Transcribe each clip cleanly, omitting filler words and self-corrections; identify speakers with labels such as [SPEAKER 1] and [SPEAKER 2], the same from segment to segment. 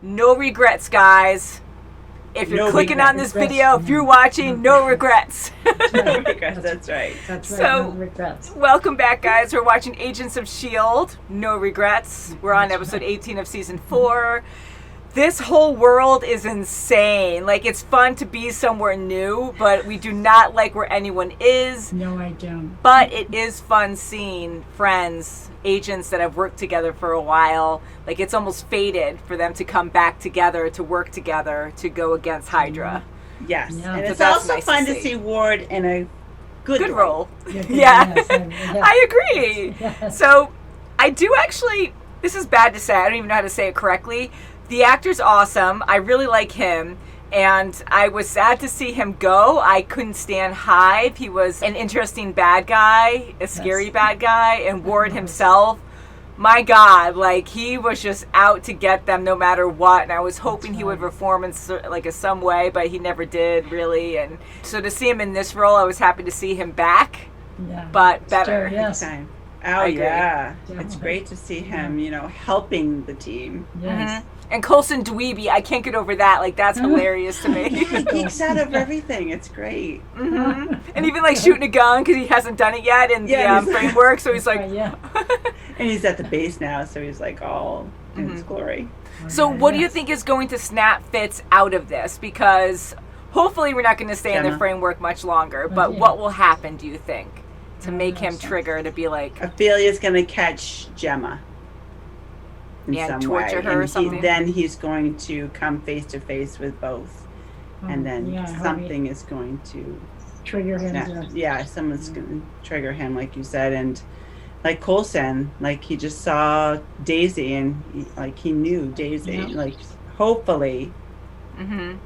[SPEAKER 1] no regrets, guys. If you're clicking on this video, if you're watching, no regrets.
[SPEAKER 2] No regrets, that's right.
[SPEAKER 3] That's right,
[SPEAKER 1] So,
[SPEAKER 3] no regrets.
[SPEAKER 1] Welcome back, guys. We're watching Agents of S.H.I.E.L.D. No regrets. We're on episode 18 of season 4. This whole world is insane. Like, it's fun to be somewhere new, but we do not like where anyone is.
[SPEAKER 3] No, I don't.
[SPEAKER 1] But it is fun seeing friends, agents that have worked together for a while. Like, it's almost fated for them to come back together, to work together, to go against Hydra.
[SPEAKER 2] Yes,
[SPEAKER 3] Yeah.
[SPEAKER 2] and
[SPEAKER 1] So
[SPEAKER 2] it's
[SPEAKER 1] that's
[SPEAKER 2] also
[SPEAKER 1] nice
[SPEAKER 2] fun
[SPEAKER 1] to
[SPEAKER 2] to
[SPEAKER 1] see.
[SPEAKER 2] see Ward in a good
[SPEAKER 1] role.
[SPEAKER 3] Yeah.
[SPEAKER 1] Yeah,
[SPEAKER 3] Yes, yeah.
[SPEAKER 1] I agree.
[SPEAKER 3] Yes.
[SPEAKER 1] So, I do actually, this is bad to say, I don't even know how to say it correctly. The actor's awesome. I really like him. And I was sad to see him go. I couldn't stand Hive. He was an interesting bad guy, a scary bad guy. And Ward himself, my God, like, he was just out to get them no matter what. And I was hoping he would reform in some way, but he never did, really. And so to see him in this role, I was happy to see him back,
[SPEAKER 3] Yeah.
[SPEAKER 1] but better.
[SPEAKER 3] Sure, yes.
[SPEAKER 2] Time.
[SPEAKER 1] I
[SPEAKER 2] Oh,
[SPEAKER 1] agree.
[SPEAKER 2] yeah.
[SPEAKER 3] Definitely.
[SPEAKER 2] It's great to see him, helping the team.
[SPEAKER 3] Yes.
[SPEAKER 1] And Coulson Dweeby, I can't get over that. Like, that's hilarious to me.
[SPEAKER 2] He geeks out of everything. It's great.
[SPEAKER 1] And even like shooting a gun because he hasn't done it yet in
[SPEAKER 2] Yeah,
[SPEAKER 1] the framework. So he's like,
[SPEAKER 3] Right, yeah.
[SPEAKER 2] And he's at the base now, so he's like all in his glory.
[SPEAKER 1] so what do you think is going to snap Fitz out of this? Because hopefully we're not going to stay in the
[SPEAKER 2] Gemma.
[SPEAKER 1] framework much longer. But
[SPEAKER 3] Yeah.
[SPEAKER 1] what will happen, do you think, to make him trigger to be like,
[SPEAKER 2] Ophelia's going to catch Gemma in
[SPEAKER 1] Yeah,
[SPEAKER 2] some
[SPEAKER 1] torture
[SPEAKER 2] way.
[SPEAKER 1] her or
[SPEAKER 2] And
[SPEAKER 1] something?
[SPEAKER 2] then he's going to come face to face with both. And then
[SPEAKER 3] Yeah, I hope
[SPEAKER 2] something is going to
[SPEAKER 3] trigger him
[SPEAKER 2] snap.
[SPEAKER 3] to
[SPEAKER 2] Yeah, someone's going to trigger him, like you said. And like Coulson, like he just saw Daisy and he knew Daisy.
[SPEAKER 3] Yeah.
[SPEAKER 2] Like hopefully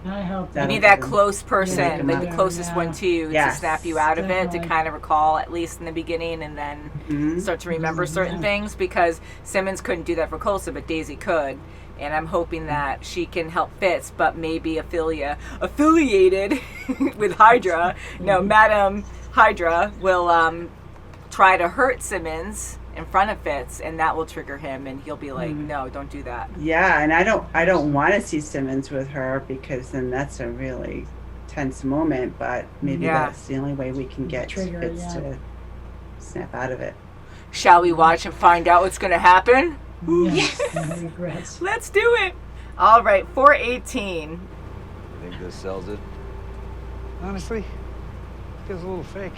[SPEAKER 3] I hope
[SPEAKER 1] you
[SPEAKER 2] That'll
[SPEAKER 1] need that
[SPEAKER 2] get him.
[SPEAKER 1] close person,
[SPEAKER 3] Yeah,
[SPEAKER 1] like the
[SPEAKER 3] yeah,
[SPEAKER 1] closest
[SPEAKER 3] yeah.
[SPEAKER 1] one to you,
[SPEAKER 2] Yes.
[SPEAKER 1] to snap you out of it, to
[SPEAKER 3] Definitely.
[SPEAKER 1] kind of recall, at least in the beginning, and then start to remember certain things, because Simmons couldn't do that for Coulson, but Daisy could. And I'm hoping that she can help Fitz, but maybe affiliated with Hydra. No, Madam Hydra will try to hurt Simmons in front of Fitz, and that will trigger him, and he'll be like, no, don't do that.
[SPEAKER 2] Yeah, and I don't want to see Simmons with her, because then that's a really tense moment, but maybe
[SPEAKER 1] Yeah.
[SPEAKER 2] that's the only way we can get
[SPEAKER 3] Trigger,
[SPEAKER 2] Fitz
[SPEAKER 3] yeah.
[SPEAKER 2] to snap out of it.
[SPEAKER 1] Shall we watch and find out what's going to happen?
[SPEAKER 3] yes. No regrets.
[SPEAKER 1] Let's do it. All right, 418.
[SPEAKER 4] I think this sells it.
[SPEAKER 5] Honestly, feels a little fake.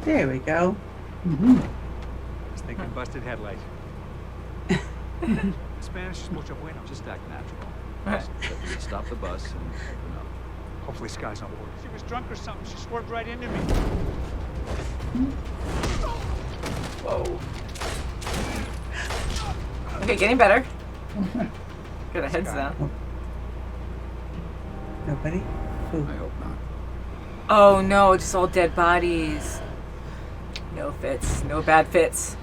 [SPEAKER 2] There we go.
[SPEAKER 5] I was thinking busted headlight. Spanish is mucho bueno.
[SPEAKER 4] Just act natural. Just stop the bus and open up.
[SPEAKER 5] Hopefully Sky's on board. She was drunk or something. She swerved right into me.
[SPEAKER 2] Whoa.
[SPEAKER 1] Okay, getting better. Good, heads down.
[SPEAKER 2] Nobody? Ooh.
[SPEAKER 4] I hope not.
[SPEAKER 1] Oh no, just all dead bodies. No Fitz, no bad Fitz.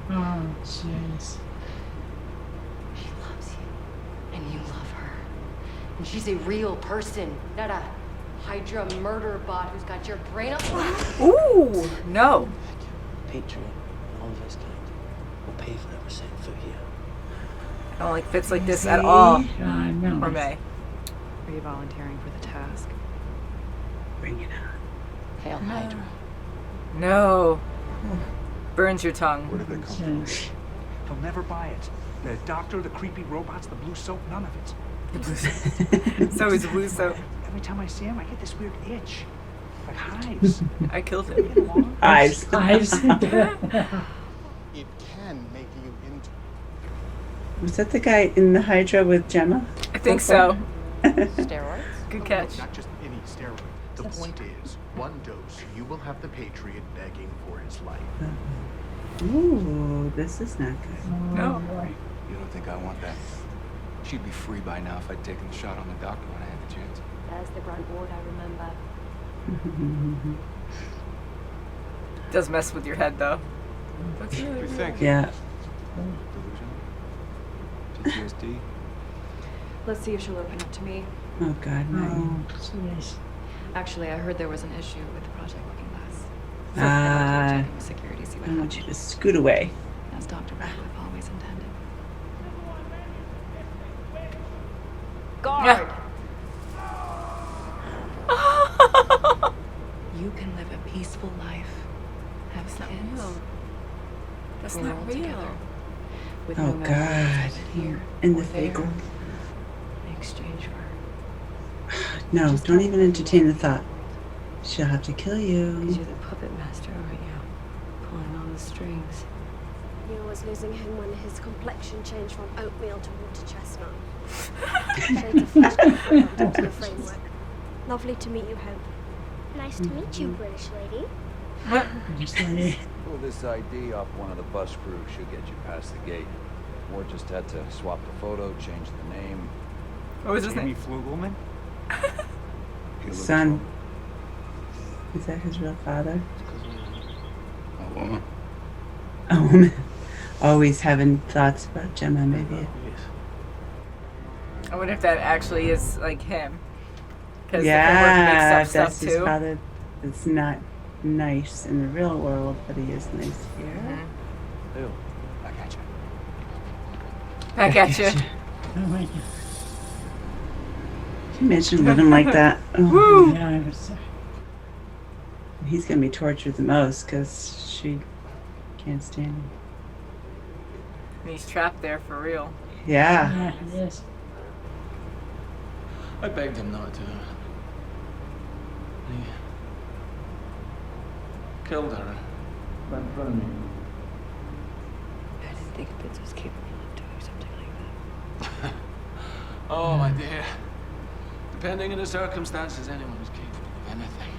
[SPEAKER 3] Oh, jeez.
[SPEAKER 6] She loves you, and you love her. And she's a real person, not a Hydra murder bot who's got your brain up.
[SPEAKER 1] Ooh, no.
[SPEAKER 7] Patriot, all of his kind, will pay for every cent for you.
[SPEAKER 1] I don't like Fitz like this at all.
[SPEAKER 3] No.
[SPEAKER 1] Or May.
[SPEAKER 8] Are you volunteering for the task?
[SPEAKER 2] Bring it on.
[SPEAKER 6] Hail Hydra.
[SPEAKER 1] No. Burns your tongue.
[SPEAKER 4] Where did they come from?
[SPEAKER 3] Jeez.
[SPEAKER 5] They'll never buy it. The doctor, the creepy robots, the blue soap, none of it.
[SPEAKER 1] So is blue soap.
[SPEAKER 5] Every time I see him, I get this weird itch. Like hives.
[SPEAKER 1] I killed him.
[SPEAKER 5] Get along?
[SPEAKER 2] Eyes.
[SPEAKER 3] Eyes.
[SPEAKER 9] It can make you into.
[SPEAKER 2] Was that the guy in the Hydra with Gemma?
[SPEAKER 1] I think so.
[SPEAKER 6] Steroids?
[SPEAKER 1] Good catch.
[SPEAKER 9] Not just any steroid. The point is, one dose, you will have the Patriot begging for his life.
[SPEAKER 2] Ooh, this is not good.
[SPEAKER 1] No.
[SPEAKER 3] Oh, boy.
[SPEAKER 4] You don't think I want that? She'd be free by now if I'd taken the shot on the doctor when I had the chance.
[SPEAKER 6] That's the grunt ward I remember.
[SPEAKER 1] Does mess with your head though.
[SPEAKER 4] What do you think?
[SPEAKER 2] Yeah.
[SPEAKER 4] Delusional? PTSD?
[SPEAKER 8] Let's see if she'll open up to me.
[SPEAKER 2] Oh God, no.
[SPEAKER 3] Oh, jeez.
[SPEAKER 8] Actually, I heard there was an issue with Project Looking Glass.
[SPEAKER 2] Ah,
[SPEAKER 8] With security, see what
[SPEAKER 2] I want
[SPEAKER 8] happens.
[SPEAKER 2] you to scoot away.
[SPEAKER 8] As Dr. Radcliffe always intended.
[SPEAKER 6] hard. You can live a peaceful life, have
[SPEAKER 1] That's not
[SPEAKER 6] kids,
[SPEAKER 1] real. That's
[SPEAKER 6] grow
[SPEAKER 1] not
[SPEAKER 6] old
[SPEAKER 1] real.
[SPEAKER 6] together, with
[SPEAKER 2] Oh
[SPEAKER 6] no matter
[SPEAKER 2] God.
[SPEAKER 6] what's here
[SPEAKER 2] In the
[SPEAKER 6] or
[SPEAKER 2] fake
[SPEAKER 6] there,
[SPEAKER 2] world.
[SPEAKER 6] in exchange for.
[SPEAKER 2] No,
[SPEAKER 6] Just
[SPEAKER 2] don't
[SPEAKER 6] tell
[SPEAKER 2] even
[SPEAKER 6] me
[SPEAKER 2] entertain the
[SPEAKER 6] what
[SPEAKER 2] thought. She'll have to kill
[SPEAKER 6] Because
[SPEAKER 2] you.
[SPEAKER 6] you're the puppet master, aren't you? Pulling all the strings.
[SPEAKER 10] Knew I was losing him when his complexion changed from oatmeal to water chestnut. Shades of flesh built into the framework. Lovely to meet you, Hope.
[SPEAKER 11] Nice to meet you, British lady.
[SPEAKER 3] Just like,
[SPEAKER 12] Pull this ID off one of the bus crew should get you past the gate. Or just had to swap the photo, change the name.
[SPEAKER 1] What was his
[SPEAKER 5] Jamie
[SPEAKER 1] name?
[SPEAKER 5] Flugelman?
[SPEAKER 2] His son. Is that his real father?
[SPEAKER 12] A woman.
[SPEAKER 2] A woman. Always having thoughts about Gemma, maybe.
[SPEAKER 1] I wonder if that actually is like him. Because the
[SPEAKER 2] Yeah,
[SPEAKER 1] framework makes up
[SPEAKER 2] if
[SPEAKER 1] stuff
[SPEAKER 2] that's his
[SPEAKER 1] too.
[SPEAKER 2] father. It's not nice in the real world, but he is nice here.
[SPEAKER 1] Mm-hmm.
[SPEAKER 4] Ew. Back at you.
[SPEAKER 1] Back at you.
[SPEAKER 3] oh my God.
[SPEAKER 2] Can you imagine living like that? Oh,
[SPEAKER 1] Woo!
[SPEAKER 3] Yeah, I was.
[SPEAKER 2] he's gonna be tortured the most because she can't stand him.
[SPEAKER 1] And he's trapped there for real.
[SPEAKER 2] Yeah.
[SPEAKER 3] Yeah, it is.
[SPEAKER 7] I begged him not to. He killed her right in front of me.
[SPEAKER 6] I didn't think Fitz was capable of doing something like that.
[SPEAKER 7] Oh, my dear. Depending on the circumstances, anyone is capable of anything.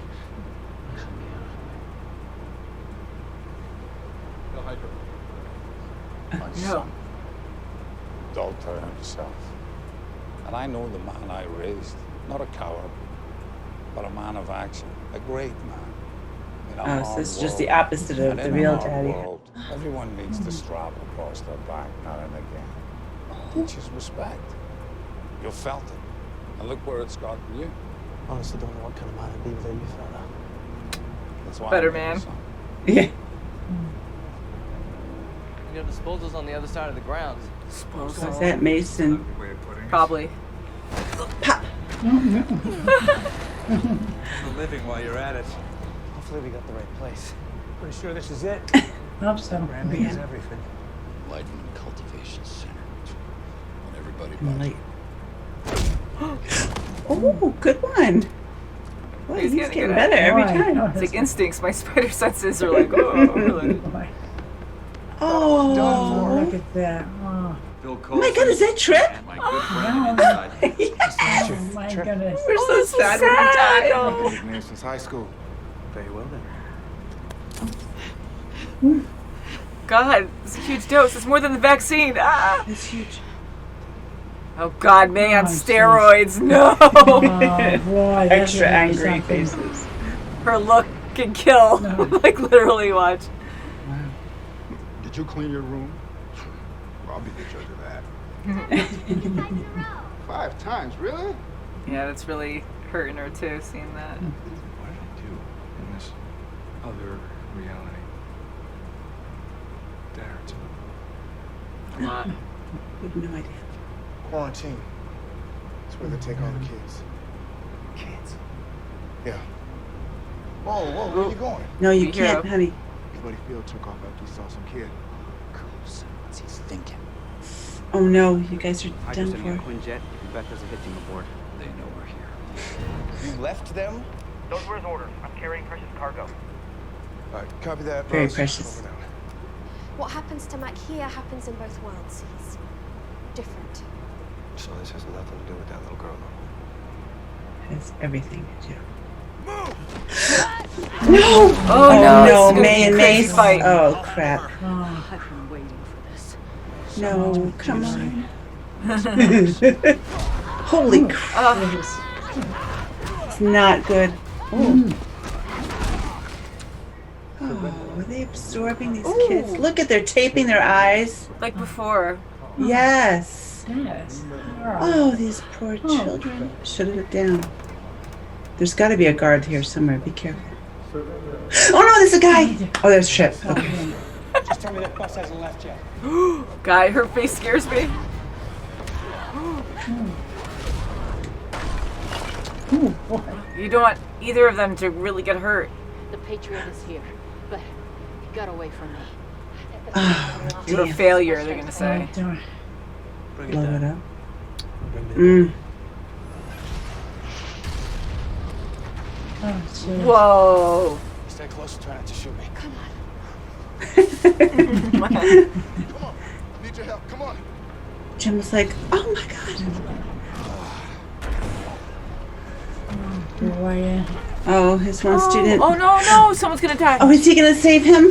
[SPEAKER 12] My
[SPEAKER 1] No.
[SPEAKER 12] son. Adulterer himself. And I know the man I raised. Not a coward, but a man of action. A great man. In a
[SPEAKER 2] Oh, so
[SPEAKER 12] hard
[SPEAKER 2] it's just the
[SPEAKER 12] world.
[SPEAKER 2] opposite of
[SPEAKER 12] And
[SPEAKER 2] the
[SPEAKER 12] in a
[SPEAKER 2] real
[SPEAKER 12] hard
[SPEAKER 2] daddy.
[SPEAKER 12] world, everyone needs to strap across their back now and again. Teaches respect. You felt it. And look where it's gotten you.
[SPEAKER 7] Honestly, don't know what kind of man I'd be without you, fella.
[SPEAKER 12] That's why
[SPEAKER 1] Better
[SPEAKER 12] I'm here,
[SPEAKER 1] man.
[SPEAKER 12] son.
[SPEAKER 2] Yeah.
[SPEAKER 7] Your disposal's on the other side of the grounds.
[SPEAKER 2] What's that, Mason?
[SPEAKER 1] Probably.
[SPEAKER 5] The living while you're at it.
[SPEAKER 7] Hopefully we got the right place. Pretty sure this is it.
[SPEAKER 3] Hope so.
[SPEAKER 5] Branding is everything.
[SPEAKER 12] Enlightenment Cultivation Center. When everybody
[SPEAKER 2] Light.
[SPEAKER 12] buys
[SPEAKER 2] Oh, good one. Boy, he's
[SPEAKER 1] getting
[SPEAKER 2] getting
[SPEAKER 1] good
[SPEAKER 2] better
[SPEAKER 1] at
[SPEAKER 2] every
[SPEAKER 3] Boy,
[SPEAKER 2] time.
[SPEAKER 3] oh,
[SPEAKER 1] It's like
[SPEAKER 3] that's-
[SPEAKER 1] instincts. My spider senses are like, oh, really?
[SPEAKER 3] Boy.
[SPEAKER 2] Oh,
[SPEAKER 3] Look at that. Oh,
[SPEAKER 4] Bill
[SPEAKER 2] oh my God, is that Trip?
[SPEAKER 4] And my good friend inside.
[SPEAKER 3] oh my goodness.
[SPEAKER 2] We're so sad when he died.
[SPEAKER 9] His name since high school.
[SPEAKER 5] Very well then.
[SPEAKER 1] God, it's a huge dose. It's more than the vaccine. Ah!
[SPEAKER 2] It's huge.
[SPEAKER 1] Oh God, May on
[SPEAKER 3] Oh,
[SPEAKER 1] steroids. No.
[SPEAKER 3] Oh boy, that's
[SPEAKER 2] Extra
[SPEAKER 3] gonna be
[SPEAKER 2] angry
[SPEAKER 3] something.
[SPEAKER 2] faces.
[SPEAKER 1] Her look can kill.
[SPEAKER 3] No.
[SPEAKER 1] Like literally, watch.
[SPEAKER 9] Did you clean your room? I'll be the judge of that. 5 times, really?
[SPEAKER 1] Yeah, that's really hurting her too. Seeing that.
[SPEAKER 4] What did I do in this other reality? That hurts.
[SPEAKER 1] A lot.
[SPEAKER 2] We have no idea.
[SPEAKER 9] Quarantine. It's where they take all the kids.
[SPEAKER 5] Kids.
[SPEAKER 9] Yeah. Whoa, where are you going?
[SPEAKER 2] No, you
[SPEAKER 1] Be
[SPEAKER 2] can't,
[SPEAKER 1] hero.
[SPEAKER 2] honey.
[SPEAKER 9] Buddy Field took off after he saw some kid.
[SPEAKER 12] What's he thinking?
[SPEAKER 2] Oh no, you guys are
[SPEAKER 7] I
[SPEAKER 2] done
[SPEAKER 7] just sent you a
[SPEAKER 2] for.
[SPEAKER 7] Quinjet if Beth doesn't get you aboard.
[SPEAKER 12] They know we're here.
[SPEAKER 7] You left them?
[SPEAKER 5] Those were his orders. I'm carrying precious cargo.
[SPEAKER 9] All right, copy that.
[SPEAKER 2] Very
[SPEAKER 9] Rose.
[SPEAKER 2] precious.
[SPEAKER 9] Over now.
[SPEAKER 10] What happens to Mac here happens in both worlds. He's different.
[SPEAKER 4] So this has nothing to do with that little girl.
[SPEAKER 2] Has everything to do. No!
[SPEAKER 1] Oh, no, it's
[SPEAKER 2] no,
[SPEAKER 1] gonna
[SPEAKER 2] May
[SPEAKER 1] be a
[SPEAKER 2] and
[SPEAKER 1] crazy
[SPEAKER 2] Mace.
[SPEAKER 1] fight.
[SPEAKER 2] Oh crap.
[SPEAKER 3] Oh,
[SPEAKER 6] I've been waiting for this.
[SPEAKER 2] No, come on. Holy crap. It's not good. Oh, are they absorbing these kids? Look at they're taping their eyes.
[SPEAKER 1] Like before.
[SPEAKER 2] Yes.
[SPEAKER 3] yes.
[SPEAKER 2] Oh, these poor children. Shut it down. There's got to be a guard here somewhere. Be careful. Oh no, there's a guy. Oh, there's Trip. Okay.
[SPEAKER 7] Just tell me that bus hasn't left yet.
[SPEAKER 1] Guy, her face scares me.
[SPEAKER 3] Ooh, boy.
[SPEAKER 1] You don't want either of them to really get hurt.
[SPEAKER 6] The Patriot is here, but he got away from me.
[SPEAKER 2] Oh,
[SPEAKER 1] You're a
[SPEAKER 2] damn.
[SPEAKER 1] failure, they're gonna say.
[SPEAKER 3] Darn.
[SPEAKER 4] Bring
[SPEAKER 2] Blow it
[SPEAKER 4] down.
[SPEAKER 2] up.
[SPEAKER 4] Bring it
[SPEAKER 2] Mm.
[SPEAKER 3] Oh, jeez.
[SPEAKER 1] Whoa.
[SPEAKER 7] Stay close. Try not to shoot me.
[SPEAKER 6] Come on.
[SPEAKER 9] Come on. I need your help. Come on.
[SPEAKER 2] Jim was like, oh my God.
[SPEAKER 3] Boy.
[SPEAKER 2] Oh, his one student.
[SPEAKER 1] Oh no, someone's gonna die.
[SPEAKER 2] Oh, is he going to save him?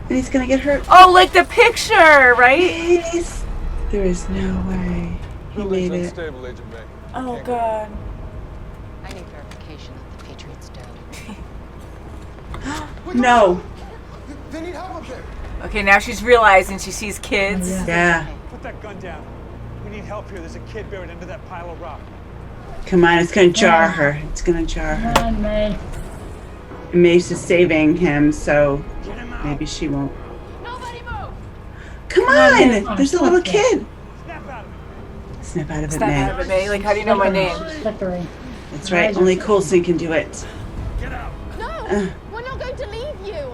[SPEAKER 2] And he's going to get hurt?
[SPEAKER 1] Oh, like the picture, right?
[SPEAKER 2] Yes. There is no way. He made it.
[SPEAKER 12] Unstable, Agent May.
[SPEAKER 1] Oh God.
[SPEAKER 6] I need verification that the Patriot's dead.
[SPEAKER 2] No.
[SPEAKER 9] They need help up there.
[SPEAKER 1] Okay, now she's realizing she sees kids.
[SPEAKER 2] Yeah.
[SPEAKER 5] Put that gun down. We need help here. There's a kid buried under that pile of rock.
[SPEAKER 2] Come on, it's going to jar her. It's going to jar her.
[SPEAKER 3] Come on, May.
[SPEAKER 2] And Mace is saving him, so maybe she won't.
[SPEAKER 6] Nobody move!
[SPEAKER 2] Come on! There's a little kid. Snap out of it,
[SPEAKER 1] Snap
[SPEAKER 2] May.
[SPEAKER 1] out of it, May. Like, how do you know my name?
[SPEAKER 3] Slippery.
[SPEAKER 2] That's right. Only Coulson can do it.
[SPEAKER 10] No, we're not going to leave you.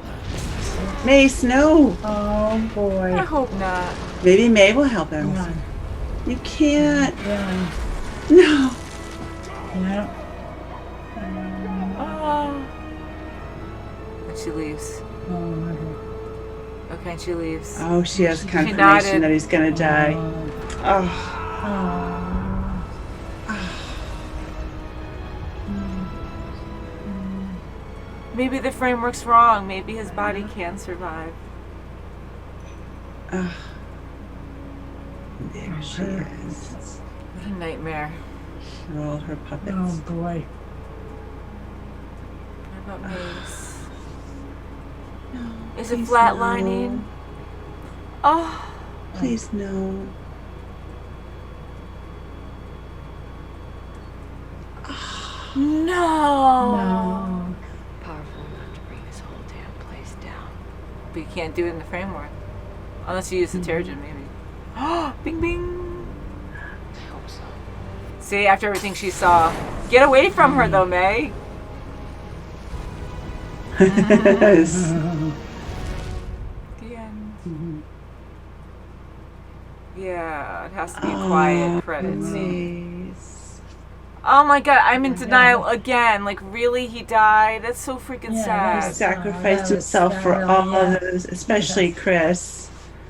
[SPEAKER 2] Mace, no.
[SPEAKER 3] Oh, boy.
[SPEAKER 1] I hope not.
[SPEAKER 2] Maybe May will help him.
[SPEAKER 3] Come on.
[SPEAKER 2] You can't.
[SPEAKER 3] Yeah.
[SPEAKER 2] No.
[SPEAKER 3] Yeah.
[SPEAKER 1] Oh. And she leaves.
[SPEAKER 3] Oh, my
[SPEAKER 1] Okay, and she leaves.
[SPEAKER 2] Oh, she has
[SPEAKER 1] She
[SPEAKER 2] confirmation
[SPEAKER 1] nodded.
[SPEAKER 2] that he's going to die. Oh.
[SPEAKER 1] Maybe the framework's wrong. Maybe his body can survive.
[SPEAKER 2] Oh. There she is.
[SPEAKER 1] What a nightmare.
[SPEAKER 2] Roll her puppets.
[SPEAKER 3] Oh, boy.
[SPEAKER 1] What about Mace?
[SPEAKER 2] No,
[SPEAKER 1] Is it
[SPEAKER 2] please
[SPEAKER 1] flatlining?
[SPEAKER 2] no.
[SPEAKER 1] Oh.
[SPEAKER 2] Please no.
[SPEAKER 1] No.
[SPEAKER 6] Powerful enough to bring this whole damn place down.
[SPEAKER 1] But you can't do it in the framework. Unless you use the Terrigen, maybe. Oh, bing bing.
[SPEAKER 6] I hope so.
[SPEAKER 1] See, after everything she saw. Get away from her, though, May.
[SPEAKER 2] Yes.
[SPEAKER 1] The end. Yeah, it has to be a quiet credit scene.
[SPEAKER 2] Mace.
[SPEAKER 1] Oh my god, I'm in denial again. Like, really? He died? That's so freaking
[SPEAKER 2] He
[SPEAKER 1] sad.
[SPEAKER 2] sacrificed himself for all of those, especially Chris.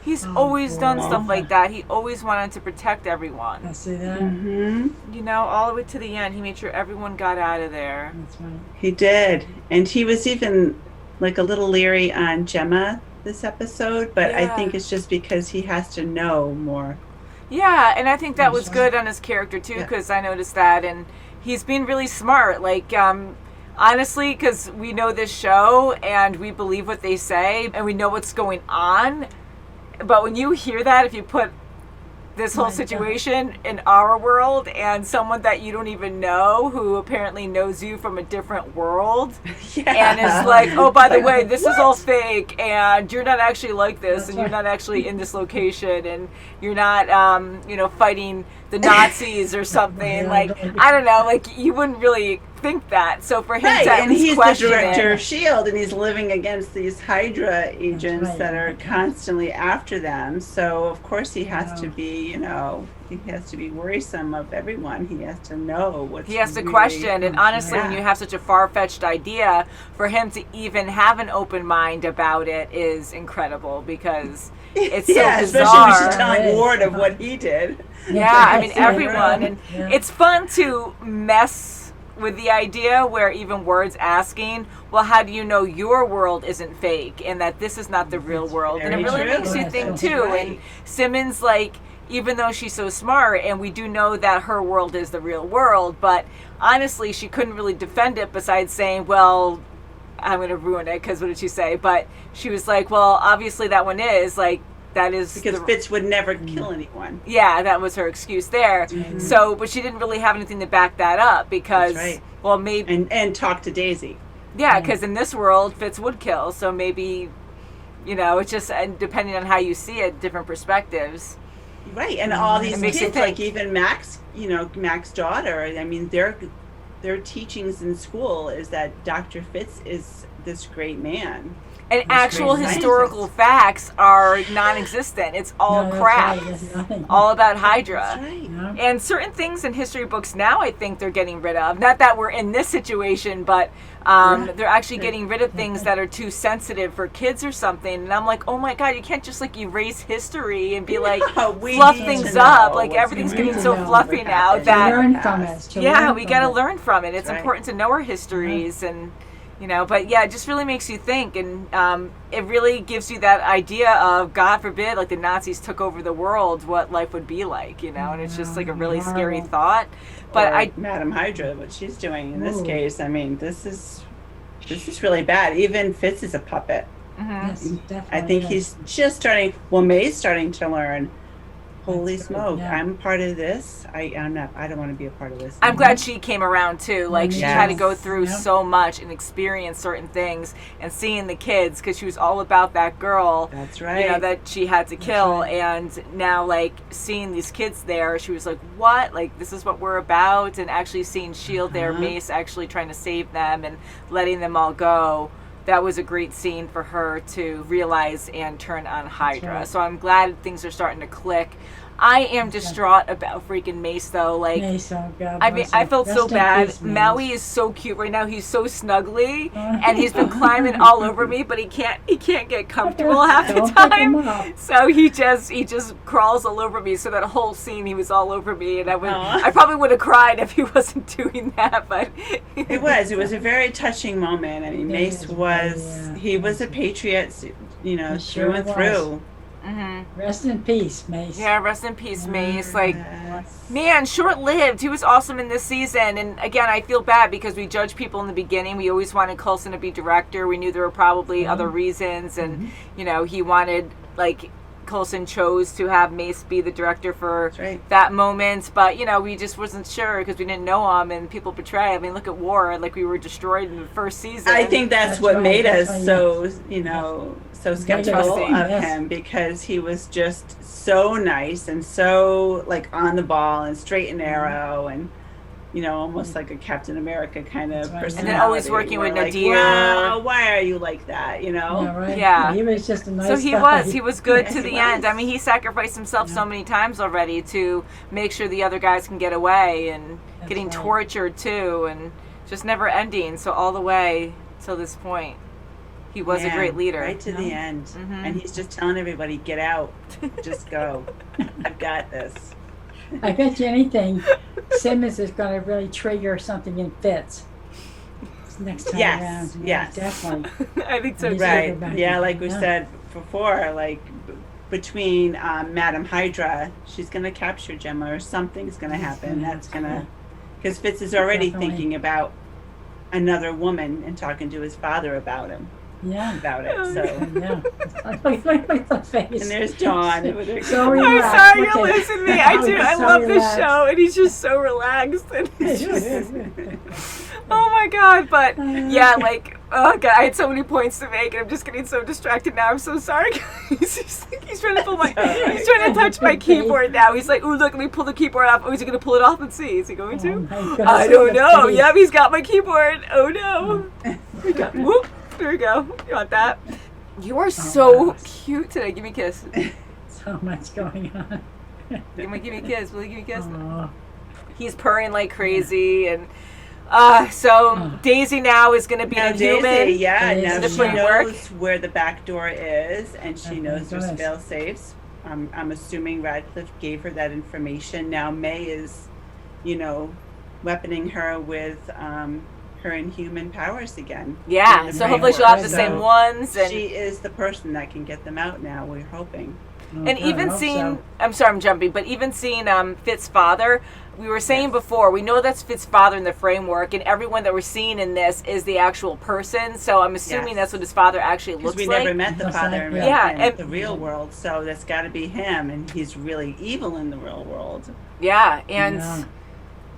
[SPEAKER 1] He's always done stuff like that. He always wanted to protect everyone.
[SPEAKER 3] I see that.
[SPEAKER 2] Mm-hmm.
[SPEAKER 1] You know, all the way to the end, he made sure everyone got out of there.
[SPEAKER 3] That's right.
[SPEAKER 2] He did. And he was even like a little leery on Gemma this episode, but I
[SPEAKER 1] Yeah.
[SPEAKER 2] think it's just because he has to know more.
[SPEAKER 1] Yeah, and I think that was good on his character too,
[SPEAKER 2] Yeah.
[SPEAKER 1] because I noticed that, and he's been really smart. Like, honestly, because we know this show and we believe what they say and we know what's going on. But when you hear that, if you put this whole situation in our world and someone that you don't even know who apparently knows you from a different world and is like, oh, by the way, this is all fake and you're not actually like this and you're not actually in this location and you're not, fighting the Nazis or something. Like, I don't know, like you wouldn't really think that. So for him
[SPEAKER 2] Right,
[SPEAKER 1] to at
[SPEAKER 2] and
[SPEAKER 1] least
[SPEAKER 2] he's the
[SPEAKER 1] question
[SPEAKER 2] director
[SPEAKER 1] it,
[SPEAKER 2] of S.H.I.E.L.D. and he's living against these Hydra agents
[SPEAKER 3] right.
[SPEAKER 2] that are constantly after them. So of course he has to be, he has to be worrisome of everyone. He has to know what's
[SPEAKER 1] he has to
[SPEAKER 2] really-
[SPEAKER 1] question, and honestly, when
[SPEAKER 2] Yeah.
[SPEAKER 1] you have such a far-fetched idea, for him to even have an open mind about it is incredible because it's
[SPEAKER 2] yeah,
[SPEAKER 1] so
[SPEAKER 2] especially
[SPEAKER 1] bizarre.
[SPEAKER 2] when she's telling Ward of what he did.
[SPEAKER 1] Yeah, I mean
[SPEAKER 3] Yes, yeah,
[SPEAKER 1] everyone, and
[SPEAKER 3] yeah.
[SPEAKER 1] it's fun to mess with the idea where even Ward's asking, well, how do you know your world isn't fake and that this is not the real world? And it
[SPEAKER 2] very
[SPEAKER 1] really
[SPEAKER 2] true.
[SPEAKER 1] makes you
[SPEAKER 3] Yes,
[SPEAKER 1] think
[SPEAKER 3] that's
[SPEAKER 1] too.
[SPEAKER 2] right.
[SPEAKER 1] And Simmons, like, even though she's so smart and we do know that her world is the real world, but honestly, she couldn't really defend it besides saying, well, I'm going to ruin it because what did she say? But she was like, well, obviously that one is, like, that is
[SPEAKER 2] Because Fitz would never kill anyone.
[SPEAKER 1] yeah, that was her excuse there.
[SPEAKER 2] Mm-hmm.
[SPEAKER 1] So, but she didn't really have anything to back that up because,
[SPEAKER 2] That's right.
[SPEAKER 1] well, maybe,
[SPEAKER 2] And talk to Daisy.
[SPEAKER 1] yeah, because in this world, Fitz would kill. So maybe, it's just and depending on how you see it, different perspectives.
[SPEAKER 2] Right, and all these
[SPEAKER 1] It makes you
[SPEAKER 2] kids, like
[SPEAKER 1] think.
[SPEAKER 2] even Max, Mac's daughter, I mean, they're their teachings in school is that Dr. Fitz is this great man.
[SPEAKER 1] And actual historical facts are non-existent. It's all
[SPEAKER 3] No, that's
[SPEAKER 1] crap.
[SPEAKER 3] right. There's nothing.
[SPEAKER 1] All about Hydra.
[SPEAKER 2] That's right.
[SPEAKER 3] Yeah.
[SPEAKER 1] And certain things in history books now, I think they're getting rid of. Not that we're in this situation, but they're actually getting rid of things that are too sensitive for kids or something. And I'm like, oh my God, you can't just like erase history and be like, fluff things up. Like everything's getting so fluffy now that
[SPEAKER 3] learn from it.
[SPEAKER 1] we got to learn from it. It's important to know our histories and. You know, but yeah, it just really makes you think, and it really gives you that idea of, God forbid, like the Nazis took over the world, what life would be like, you know, and it's just like a really scary thought. But
[SPEAKER 2] Madam Hydra, what she's doing in this case, I mean, this is really bad. Even Fitz is a puppet.
[SPEAKER 3] Yes, definitely
[SPEAKER 2] I think he's just starting. Well, May's starting to learn. Holy smoke!
[SPEAKER 3] Yeah.
[SPEAKER 2] I'm part of this. I don't want to be a part of this.
[SPEAKER 1] I'm glad she came around too. Like she had to go through
[SPEAKER 3] Yep.
[SPEAKER 1] so much and experience certain things, and seeing the kids because she was all about that girl.
[SPEAKER 2] That's right.
[SPEAKER 1] You know that she had to kill, and now like seeing these kids there, she was like, "What? Like this is what we're about?" And actually seeing S.H.I.E.L.D. there, Mace actually trying to save them and letting them all go. That was a great scene for her to realize and turn on Hydra.
[SPEAKER 3] right.
[SPEAKER 1] So I'm glad things are starting to click. I am distraught about freaking Mace though. Like,
[SPEAKER 3] Mace, oh God,
[SPEAKER 1] I mean,
[SPEAKER 3] bless
[SPEAKER 1] I
[SPEAKER 3] him.
[SPEAKER 1] felt so
[SPEAKER 3] Rest in
[SPEAKER 1] bad.
[SPEAKER 3] peace, Mace.
[SPEAKER 1] Maui is so cute right now. He's so snuggly, and he's been climbing all over me, but he can't get comfortable half the
[SPEAKER 3] Don't pick him
[SPEAKER 1] time.
[SPEAKER 3] up.
[SPEAKER 1] So he just crawls all over me. So that whole scene, he was all over me, and I probably would have cried if he wasn't doing that. But
[SPEAKER 2] It was a very touching moment. I mean, Mace was a patriot, you know,
[SPEAKER 3] He
[SPEAKER 2] through
[SPEAKER 3] sure
[SPEAKER 2] and
[SPEAKER 3] was.
[SPEAKER 2] through.
[SPEAKER 3] Rest in peace, Mace.
[SPEAKER 1] yeah, rest in peace, Mace. Like, man, short-lived. He was awesome in this season. And again, I feel bad because we judge people in the beginning. We always wanted Coulson to be director. We knew there were probably other reasons, and you know, he wanted like. Coulson chose to have Mace be the director for that moment, but you know, we just wasn't sure because we didn't know him, and people betray. I mean, look at War, like we were destroyed in the first season.
[SPEAKER 2] I think that's what made us so, you know, so skeptical
[SPEAKER 1] Trusting.
[SPEAKER 2] of him, because he was just so nice and so like on the ball and straight and narrow, and you know, almost like a Captain America kind of personality.
[SPEAKER 1] And then always working with
[SPEAKER 2] Like,
[SPEAKER 1] Nadir.
[SPEAKER 2] wow, why are you like that? You know?
[SPEAKER 3] Yeah, right.
[SPEAKER 1] Yeah.
[SPEAKER 3] He was just a nice
[SPEAKER 1] So he
[SPEAKER 3] guy.
[SPEAKER 1] was good
[SPEAKER 2] Yes,
[SPEAKER 1] to
[SPEAKER 2] he
[SPEAKER 1] the end.
[SPEAKER 2] was.
[SPEAKER 1] I mean, he sacrificed himself so many times already to make sure the other guys can get away, and getting
[SPEAKER 3] right.
[SPEAKER 1] tortured too, and just never ending. So all the way till this point, he was a great leader.
[SPEAKER 2] Right to the end. And he's just telling everybody, get out. Just go. I've got this.
[SPEAKER 3] I bet you anything, Simmons is going to really trigger something in Fitz next time around. Yeah,
[SPEAKER 2] Yes.
[SPEAKER 3] definitely.
[SPEAKER 1] I think so.
[SPEAKER 3] He's
[SPEAKER 1] Too.
[SPEAKER 2] Right.
[SPEAKER 3] back
[SPEAKER 2] Yeah,
[SPEAKER 3] in.
[SPEAKER 2] like we
[SPEAKER 3] Yeah.
[SPEAKER 2] said before, like between Madam Hydra, she's going to capture Gemma, or something's going to happen. That's going to, because Fitz is already
[SPEAKER 3] Definitely.
[SPEAKER 2] thinking about another woman and talking to his father about him.
[SPEAKER 3] Yeah.
[SPEAKER 2] About it. So,
[SPEAKER 3] Yeah. Look at the face.
[SPEAKER 2] and there's Dawn. with her-
[SPEAKER 3] So
[SPEAKER 1] I'm
[SPEAKER 3] relaxed.
[SPEAKER 1] sorry
[SPEAKER 3] Look
[SPEAKER 1] you're
[SPEAKER 3] at-
[SPEAKER 1] losing me. I do. I
[SPEAKER 3] So
[SPEAKER 1] love this
[SPEAKER 3] relaxed.
[SPEAKER 1] show, and he's just so relaxed. And it's just, oh my God! But yeah, like, oh God, I had so many points to make, and I'm just getting so distracted now. I'm so sorry, guys. He's trying to pull my, he's trying to touch my keyboard now. He's like, ooh, look, let me pull the keyboard off. Oh, is he gonna pull it off? Let's see. Is he going to?
[SPEAKER 3] Oh my goodness,
[SPEAKER 1] I don't
[SPEAKER 3] look at
[SPEAKER 1] know.
[SPEAKER 3] the face.
[SPEAKER 1] Yep, he's got my keyboard. Oh no. We got, whoop. There we go. You want that? You are so cute today. Give me a kiss.
[SPEAKER 3] So much going on.
[SPEAKER 1] Give me a kiss. Will you give me a kiss?
[SPEAKER 3] Aw.
[SPEAKER 1] He's purring like crazy, and so Daisy now is going to be
[SPEAKER 2] Now
[SPEAKER 1] a human.
[SPEAKER 2] Daisy, yeah, now
[SPEAKER 3] Daisy.
[SPEAKER 2] she
[SPEAKER 1] Framework.
[SPEAKER 2] knows where the back door is, and she
[SPEAKER 3] Okay,
[SPEAKER 2] knows there's
[SPEAKER 3] good.
[SPEAKER 2] fail safes. I'm assuming Radcliffe gave her that information. Now May is, you know, weaponing her with her inhuman powers again.
[SPEAKER 1] Yeah,
[SPEAKER 2] In the
[SPEAKER 1] so hopefully she'll have the
[SPEAKER 2] framework.
[SPEAKER 1] same ones. And
[SPEAKER 2] She is the person that can get them out now, we're hoping.
[SPEAKER 1] and
[SPEAKER 3] Okay, I
[SPEAKER 1] even
[SPEAKER 3] hope
[SPEAKER 1] seeing,
[SPEAKER 3] so.
[SPEAKER 1] I'm sorry, I'm jumping, but even seeing Fitz's father, we were saying before, we know that's Fitz's father in the framework, and everyone that we're seeing in this is the actual person. So I'm assuming
[SPEAKER 2] Yes.
[SPEAKER 1] that's what his father actually
[SPEAKER 2] Because
[SPEAKER 1] looks
[SPEAKER 2] we
[SPEAKER 1] like.
[SPEAKER 2] never met the
[SPEAKER 3] That's
[SPEAKER 2] father
[SPEAKER 3] like-
[SPEAKER 2] in, real,
[SPEAKER 1] Yeah,
[SPEAKER 2] in
[SPEAKER 1] and-
[SPEAKER 2] the real world, so that's got to be him, and he's really evil in the real world.
[SPEAKER 1] Yeah, and
[SPEAKER 3] Yeah.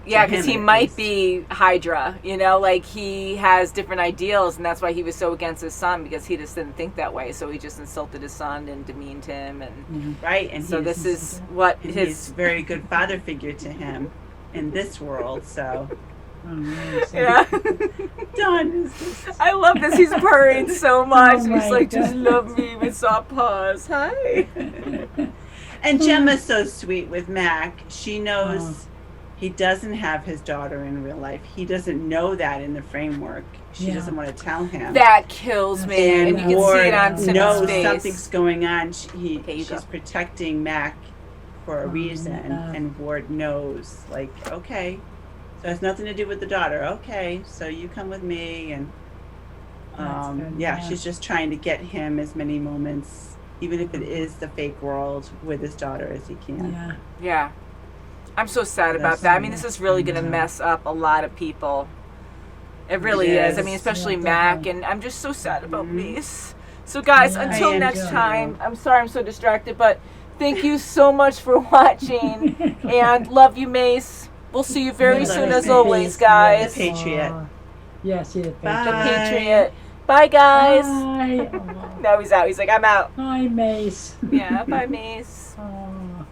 [SPEAKER 1] yeah,
[SPEAKER 2] To
[SPEAKER 1] because
[SPEAKER 2] him,
[SPEAKER 1] he
[SPEAKER 2] at
[SPEAKER 1] might
[SPEAKER 2] least.
[SPEAKER 1] be Hydra, you know, like he has different ideals, and that's why he was so against his son, because he just didn't think that way. So he just insulted his son and demeaned him, and
[SPEAKER 2] Right, and
[SPEAKER 1] so
[SPEAKER 2] he's,
[SPEAKER 1] this is what
[SPEAKER 2] and
[SPEAKER 1] his
[SPEAKER 2] he's a very good father figure to him in this world, so
[SPEAKER 3] Oh, nice.
[SPEAKER 1] Yeah.
[SPEAKER 2] Don is just...
[SPEAKER 1] I love this. He's purring so much.
[SPEAKER 3] Oh
[SPEAKER 1] He's
[SPEAKER 3] my
[SPEAKER 1] like, just
[SPEAKER 3] goodness.
[SPEAKER 1] love me with soft paws. Hi.
[SPEAKER 2] And Gemma's so sweet with Mac. She knows
[SPEAKER 3] Oh.
[SPEAKER 2] he doesn't have his daughter in real life. He doesn't know that in the framework. She
[SPEAKER 3] Yeah.
[SPEAKER 2] doesn't want to tell him.
[SPEAKER 1] That kills me. And you can
[SPEAKER 2] Ward
[SPEAKER 1] see it on Simmons'
[SPEAKER 2] knows
[SPEAKER 1] face.
[SPEAKER 2] something's going on.
[SPEAKER 1] Okay, you
[SPEAKER 2] She's
[SPEAKER 1] go.
[SPEAKER 2] protecting Mac for a
[SPEAKER 3] Oh,
[SPEAKER 2] reason.
[SPEAKER 3] yeah.
[SPEAKER 2] And Ward knows, like, okay, so it has nothing to do with the daughter. Okay, so you come with me. And
[SPEAKER 3] That's good,
[SPEAKER 2] yeah,
[SPEAKER 3] yeah.
[SPEAKER 2] she's just trying to get him as many moments, even if it is the fake world, with his daughter as he can.
[SPEAKER 3] Yeah.
[SPEAKER 1] Yeah. I'm so sad about
[SPEAKER 2] That's-
[SPEAKER 1] that. I mean, this is really going to
[SPEAKER 3] Yeah.
[SPEAKER 1] mess up a lot of people. It really
[SPEAKER 2] It
[SPEAKER 1] is. I mean,
[SPEAKER 2] is.
[SPEAKER 1] especially
[SPEAKER 3] Yeah,
[SPEAKER 1] Mac,
[SPEAKER 3] definitely.
[SPEAKER 1] and I'm just so sad about
[SPEAKER 2] Mhm.
[SPEAKER 1] Mace. So, guys,
[SPEAKER 3] Yeah,
[SPEAKER 1] until
[SPEAKER 2] I am
[SPEAKER 1] next
[SPEAKER 2] too.
[SPEAKER 1] time, I'm sorry I'm so distracted, but thank you so much for watching, and love you, Mace. We'll see you very
[SPEAKER 2] We
[SPEAKER 1] soon,
[SPEAKER 2] love
[SPEAKER 1] as
[SPEAKER 2] you,
[SPEAKER 1] always,
[SPEAKER 2] Mace.
[SPEAKER 1] guys.
[SPEAKER 2] The Patriot.
[SPEAKER 3] Aw. Yes, yeah,
[SPEAKER 1] The
[SPEAKER 2] Bye.
[SPEAKER 1] Patriot. Bye, guys.
[SPEAKER 3] Bye. Aw.
[SPEAKER 1] Now he's out. He's like, I'm out.
[SPEAKER 3] Bye, Mace.
[SPEAKER 1] Yeah, bye, Mace.
[SPEAKER 3] Aw.